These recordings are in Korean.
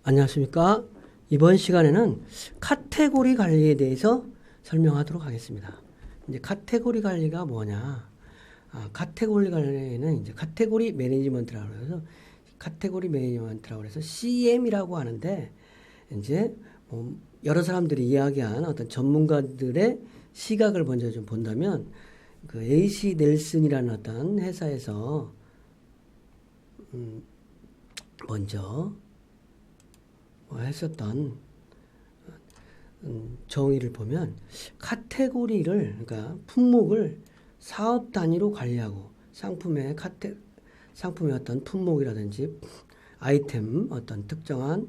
안녕하십니까. 이번 시간에는 카테고리 관리에 대해서 설명하도록 하겠습니다. 이제 카테고리 관리가 뭐냐? 카테고리 관리는 이제 카테고리 매니지먼트라고 해서 CM이라고 하는데 이제 여러 사람들이 이야기한 어떤 전문가들의 시각을 먼저 좀 본다면 그 AC 넬슨이라는 어떤 회사에서 먼저 했었던 정의를 보면 카테고리를 그러니까 품목을 사업 단위로 관리하고 상품의 어떤 품목이라든지 아이템 어떤 특정한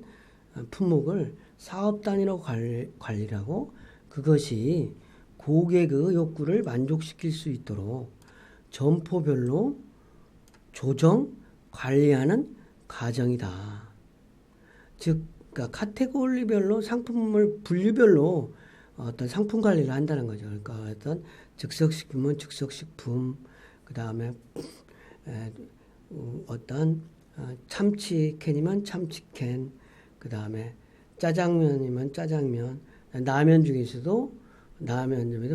품목을 사업 단위로 관리를 하고 그것이 고객의 욕구를 만족시킬 수 있도록 점포별로 조정 관리하는 과정이다. 즉 그러니까 카테고리별로 상품을 분류별로 어떤 상품 관리를 한다는 거죠. 그러니까 어떤 즉석식품은 즉석식품, 그 다음에 어떤 참치캔이면 참치캔, 그 다음에 짜장면이면 짜장면, 라면 중에서도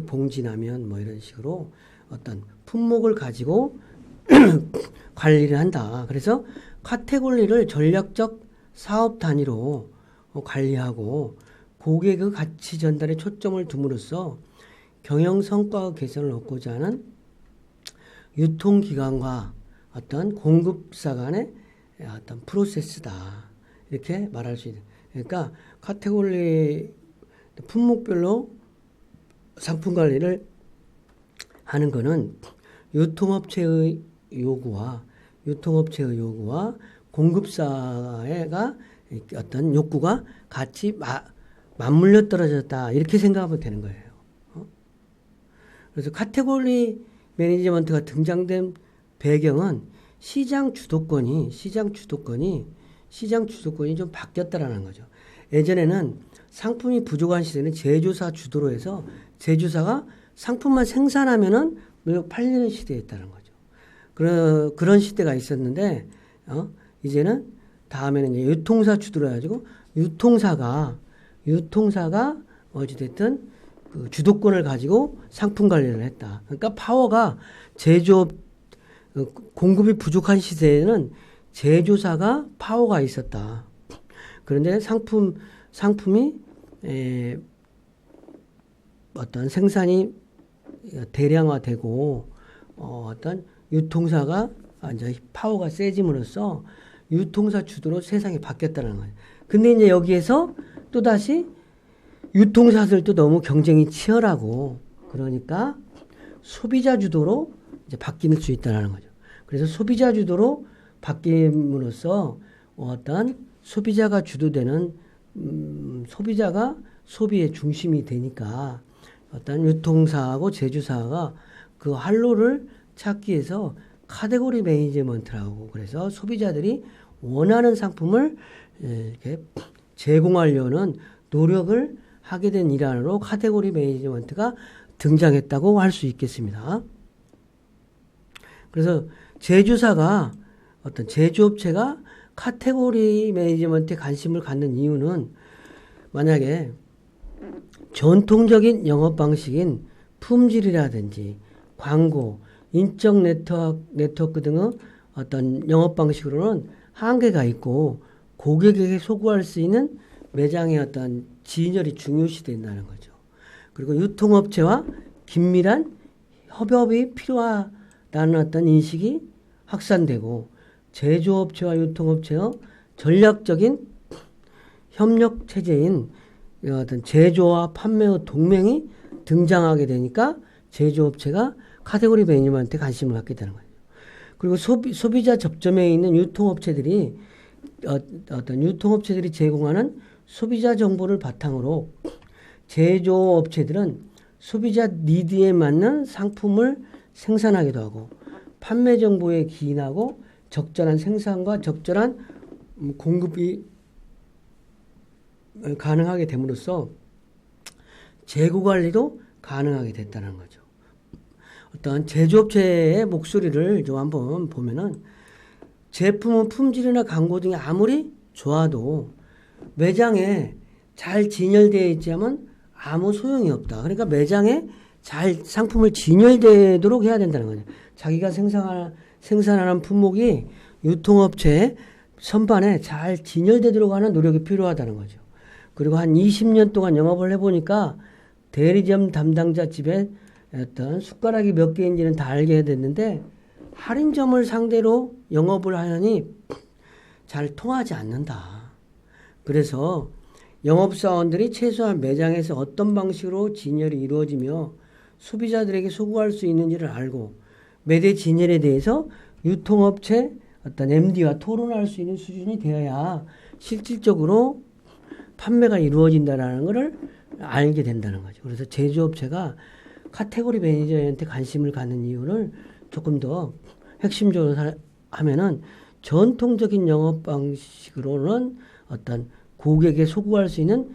봉지라면 뭐 이런 식으로 어떤 품목을 가지고 관리를 한다. 그래서 카테고리를 전략적 사업 단위로 관리하고 고객의 가치 전달에 초점을 둠으로써 경영 성과 개선을 얻고자 하는 유통기관과 어떤 공급사 간의 어떤 프로세스다. 이렇게 말할 수 있는. 그러니까 카테고리 품목별로 상품 관리를 하는 것은 유통업체의 요구와 공급사가 어떤 욕구가 같이 맞물려 떨어졌다. 이렇게 생각하면 되는 거예요. 그래서 카테고리 매니지먼트가 등장된 배경은 시장 주도권이 좀 바뀌었다라는 거죠. 예전에는 상품이 부족한 시대는 제조사 주도로 해서 제조사가 상품만 생산하면은 팔리는 시대였다는 거죠. 그런 시대가 있었는데, 이제는 다음에는 이제 유통사 주도로 해가지고 유통사가 어찌됐든 그 주도권을 가지고 상품 관리를 했다. 그러니까 파워가 공급이 부족한 시대에는 제조사가 파워가 있었다. 그런데 상품이 어떤 생산이 대량화되고 어떤 유통사가 이제 파워가 세짐으로써 유통사 주도로 세상이 바뀌었다는 거예요. 근데 이제 여기에서 또다시 유통사들도 너무 경쟁이 치열하고 그러니까 소비자 주도로 이제 바뀔 수 있다는 거죠. 그래서 소비자 주도로 바뀜으로써 어떤 소비자가 주도되는 소비자가 소비의 중심이 되니까 어떤 유통사하고 제조사가 그 활로를 찾기 위해서 카테고리 매니지먼트라고 그래서 소비자들이 원하는 상품을 이렇게 제공하려는 노력을 하게 된 일환으로 카테고리 매니지먼트가 등장했다고 할 수 있겠습니다. 그래서 어떤 제조업체가 카테고리 매니지먼트에 관심을 갖는 이유는 만약에 전통적인 영업 방식인 품질이라든지 광고, 인적 네트워크 등의 어떤 영업 방식으로는 한계가 있고 고객에게 소구할 수 있는 매장의 어떤 진열이 중요시 된다는 거죠. 그리고 유통업체와 긴밀한 협업이 필요하다는 어떤 인식이 확산되고 제조업체와 유통업체의 전략적인 협력 체제인 어떤 제조와 판매의 동맹이 등장하게 되니까 제조업체가 카테고리 매니지먼트에 관심을 갖게 되는 거예요. 그리고 소비자 접점에 있는 유통업체들이 제공하는 소비자 정보를 바탕으로 제조업체들은 소비자 니드에 맞는 상품을 생산하기도 하고 판매 정보에 기인하고 적절한 생산과 적절한 공급이 가능하게 됨으로써 재고 관리도 가능하게 됐다는 거죠. 어떤 제조업체의 목소리를 좀 한번 보면은 제품의 품질이나 광고 등이 아무리 좋아도 매장에 잘 진열되어 있자면 아무 소용이 없다. 그러니까 매장에 잘 상품을 진열되도록 해야 된다는 거죠. 자기가 생산하는 품목이 유통업체 선반에 잘 진열되도록 하는 노력이 필요하다는 거죠. 그리고 한 20년 동안 영업을 해보니까 대리점 담당자 집에 어떤 숟가락이 몇 개인지는 다 알게 됐는데 할인점을 상대로 영업을 하려니 잘 통하지 않는다. 그래서 영업사원들이 최소한 매장에서 어떤 방식으로 진열이 이루어지며 소비자들에게 소구할 수 있는지를 알고 매대 진열에 대해서 유통업체 어떤 MD와 토론할 수 있는 수준이 되어야 실질적으로 판매가 이루어진다는 것을 알게 된다는 거죠. 그래서 제조업체가 카테고리 매니저한테 관심을 갖는 이유를 조금 더 핵심적으로 하면은 전통적인 영업 방식으로는 어떤 고객에 소구할 수 있는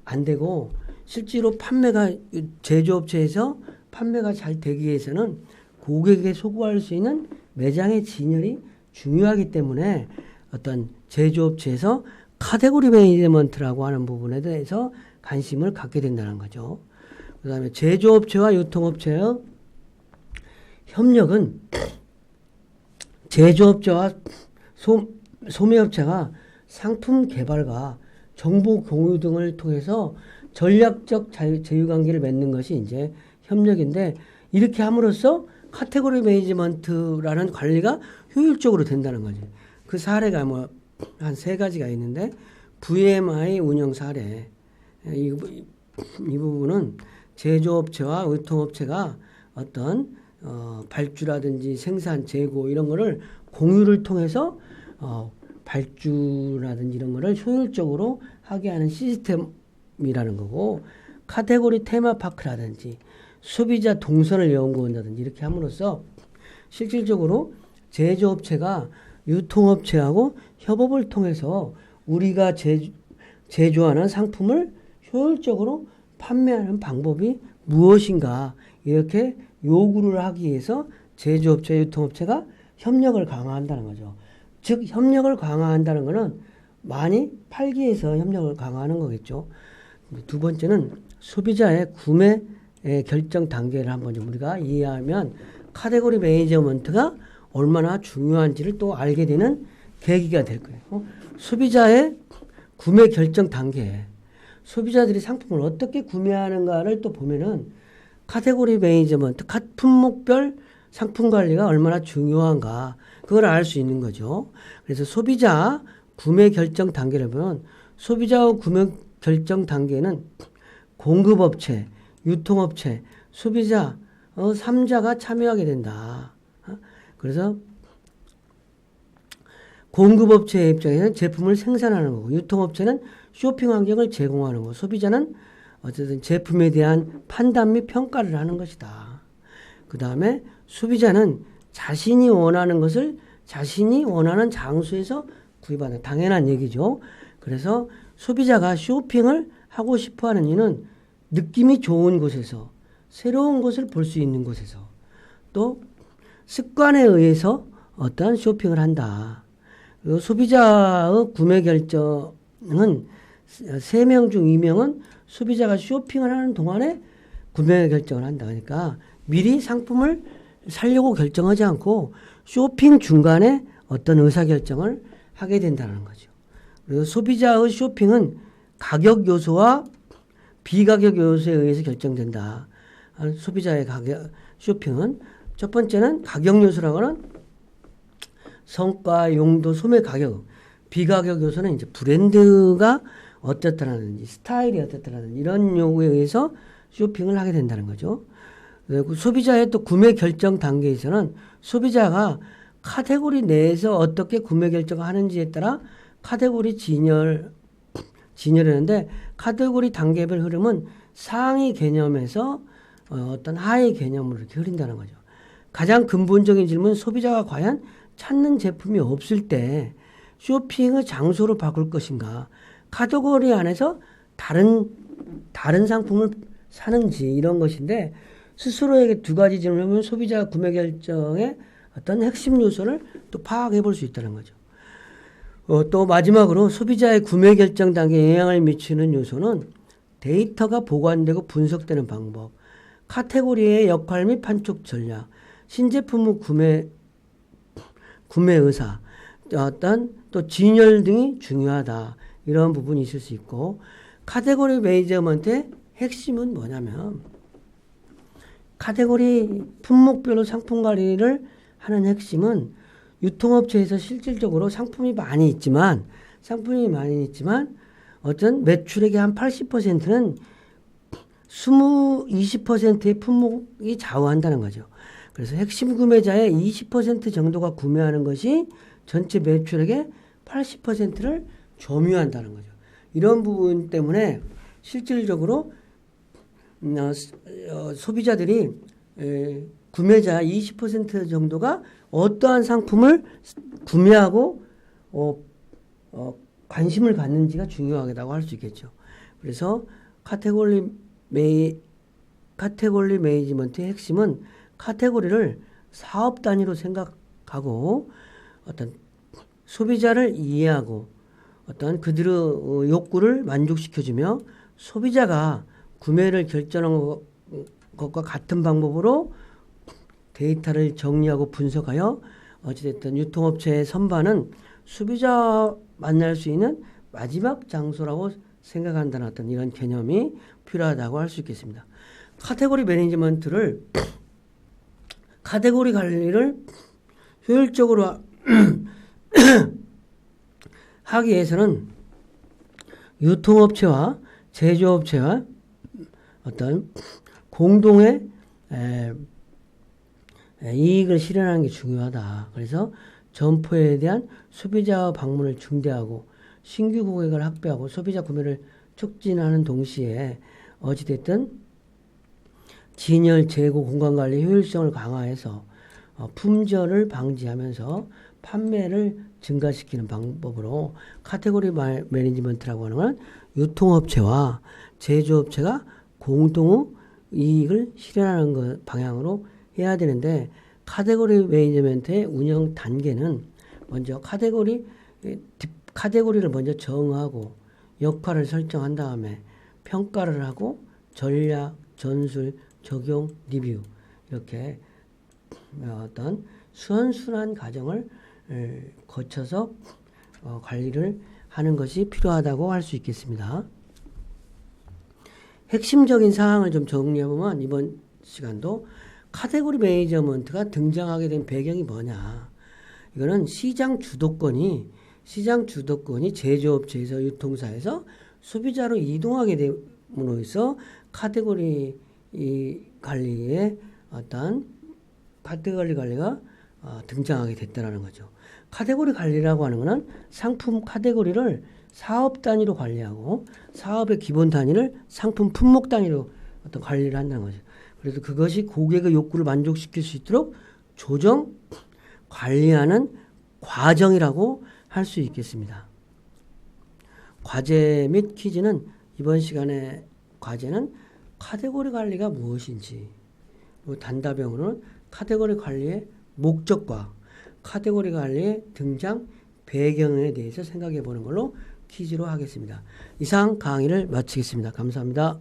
안 되고 실제로 판매가 제조업체에서 판매가 잘 되기 위해서는 고객에 소구할 수 있는 매장의 진열이 중요하기 때문에 어떤 제조업체에서 카테고리 매니지먼트라고 하는 부분에 대해서 관심을 갖게 된다는 거죠. 그 다음에 제조업체와 유통업체의 협력은 제조업체와 소매업체가 상품 개발과 정보 공유 등을 통해서 전략적 제휴관계를 맺는 것이 이제 협력인데 이렇게 함으로써 카테고리 매니지먼트라는 관리가 효율적으로 된다는 거죠. 그 사례가 뭐 한 3가지가 있는데 VMI 운영 사례 이 부분은 제조업체와 유통업체가 어떤 발주라든지 생산, 재고 이런 거를 공유를 통해서 발주라든지 이런 거를 효율적으로 하게 하는 시스템이라는 거고 카테고리 테마파크라든지 소비자 동선을 연구한다든지 이렇게 함으로써 실질적으로 제조업체가 유통업체하고 협업을 통해서 우리가 제조하는 상품을 효율적으로 판매하는 방법이 무엇인가 이렇게 요구를 하기 위해서 제조업체, 유통업체가 협력을 강화한다는 거죠. 즉 협력을 강화한다는 것은 많이 팔기 위해서 협력을 강화하는 거겠죠. 두 번째는 소비자의 구매 결정 단계를 한번 좀 우리가 이해하면 카테고리 매니지먼트가 얼마나 중요한지를 또 알게 되는 계기가 될 거예요. 소비자의 구매 결정 단계, 소비자들이 상품을 어떻게 구매하는가를 또 보면은 카테고리 매니지먼트, 품목별 상품 관리가 얼마나 중요한가 그걸 알 수 있는 거죠. 그래서 소비자 구매 결정 단계를 보면 소비자 구매 결정 단계는 공급업체, 유통업체, 소비자 3자가 참여하게 된다. 그래서 공급업체의 입장에서는 제품을 생산하는 거고 유통업체는 쇼핑 환경을 제공하는 거고 소비자는 어쨌든 제품에 대한 판단 및 평가를 하는 것이다. 그 다음에 소비자는 자신이 원하는 것을 자신이 원하는 장소에서 구입하는 당연한 얘기죠. 그래서 소비자가 쇼핑을 하고 싶어하는 이유는 느낌이 좋은 곳에서 새로운 것을 볼 수 있는 곳에서 또 습관에 의해서 어떤 쇼핑을 한다. 그리고 소비자의 구매 결정은 3명 중 2명은 소비자가 쇼핑을 하는 동안에 구매 결정을 한다. 그러니까 미리 상품을 사려고 결정하지 않고 쇼핑 중간에 어떤 의사결정을 하게 된다는 거죠. 그리고 소비자의 쇼핑은 가격 요소와 비가격 요소에 의해서 결정된다. 소비자의 쇼핑은 첫 번째는 가격 요소라고는 성과, 용도, 소매 가격. 비가격 요소는 이제 브랜드가 어떻다라든지 스타일이 어떻다라든지 이런 요구에 의해서 쇼핑을 하게 된다는 거죠. 그리고 소비자의 또 구매 결정 단계에서는 소비자가 카테고리 내에서 어떻게 구매 결정을 하는지에 따라 카테고리 진열하는데 카테고리 단계별 흐름은 상위 개념에서 어떤 하위 개념으로 이렇게 흐른다는 거죠. 가장 근본적인 질문은 소비자가 과연 찾는 제품이 없을 때 쇼핑의 장소를 바꿀 것인가, 카테고리 안에서 다른 상품을 사는지 이런 것인데 스스로에게 2가지 질문을 하면 소비자 구매 결정의 어떤 핵심 요소를 또 파악해 볼 수 있다는 거죠. 또 마지막으로 소비자의 구매 결정 단계에 영향을 미치는 요소는 데이터가 보관되고 분석되는 방법, 카테고리의 역할 및 판촉 전략, 신제품 후 구매 의사, 어떤 또 진열 등이 중요하다. 이런 부분이 있을 수 있고, 카테고리 매니저먼트의 핵심은 뭐냐면 카테고리 품목별로 상품 관리를 하는 핵심은 유통업체에서 실질적으로 상품이 많이 있지만 어떤 매출액의 한 80%는 20%의 품목이 좌우한다는 거죠. 그래서 핵심 구매자의 20% 정도가 구매하는 것이 전체 매출액의 80%를 점유한다는 거죠. 이런 부분 때문에 실질적으로 소비자들이 구매자 20% 정도가 어떠한 상품을 구매하고 관심을 갖는지가 중요하다고 할 수 있겠죠. 그래서 카테고리 매니지먼트의 핵심은 카테고리를 사업 단위로 생각하고 어떤 소비자를 이해하고 어떤 그들의 욕구를 만족시켜주며 소비자가 구매를 결정하는 것과 같은 방법으로 데이터를 정리하고 분석하여 어찌됐든 유통업체의 선반은 소비자 만날 수 있는 마지막 장소라고 생각한다는 어떤 이런 개념이 필요하다고 할 수 있겠습니다. 카테고리 매니지먼트를 카테고리 관리를 효율적으로 하기 위해서는 유통업체와 제조업체와 어떤 공동의 이익을 실현하는 게 중요하다. 그래서 점포에 대한 소비자 방문을 증대하고 신규 고객을 확보하고 소비자 구매를 촉진하는 동시에 어찌됐든 진열, 재고, 공간관리 효율성을 강화해서 품절을 방지하면서 판매를 증가시키는 방법으로 카테고리 매니지먼트라고 하는 건 유통업체와 제조업체가 공동 이익을 실현하는 방향으로 해야 되는데 카테고리 매니지먼트의 운영 단계는 먼저 카테고리를 먼저 정하고 역할을 설정한 다음에 평가를 하고 전략, 전술, 적용, 리뷰 이렇게 어떤 선순환 과정을 거쳐서 관리를 하는 것이 필요하다고 할 수 있겠습니다. 핵심적인 사항을 좀 정리해보면 이번 시간도 카테고리 매니저먼트가 등장하게 된 배경이 뭐냐. 이거는 시장 주도권이 제조업체에서 유통사에서 소비자로 이동하게 됨으로 해서 카테고리 관리가 등장하게 됐다는 거죠. 카테고리 관리라고 하는 것은 상품 카테고리를 사업 단위로 관리하고 사업의 기본 단위를 상품 품목 단위로 어떤 관리를 한다는 거죠. 그래서 그것이 고객의 욕구를 만족시킬 수 있도록 조정, 관리하는 과정이라고 할 수 있겠습니다. 과제 및 퀴즈는 이번 시간의 과제는 카테고리 관리가 무엇인지, 단답형으로는 카테고리 관리의 목적과 카테고리 관리의 등장 배경에 대해서 생각해 보는 걸로 퀴즈로 하겠습니다. 이상 강의를 마치겠습니다. 감사합니다.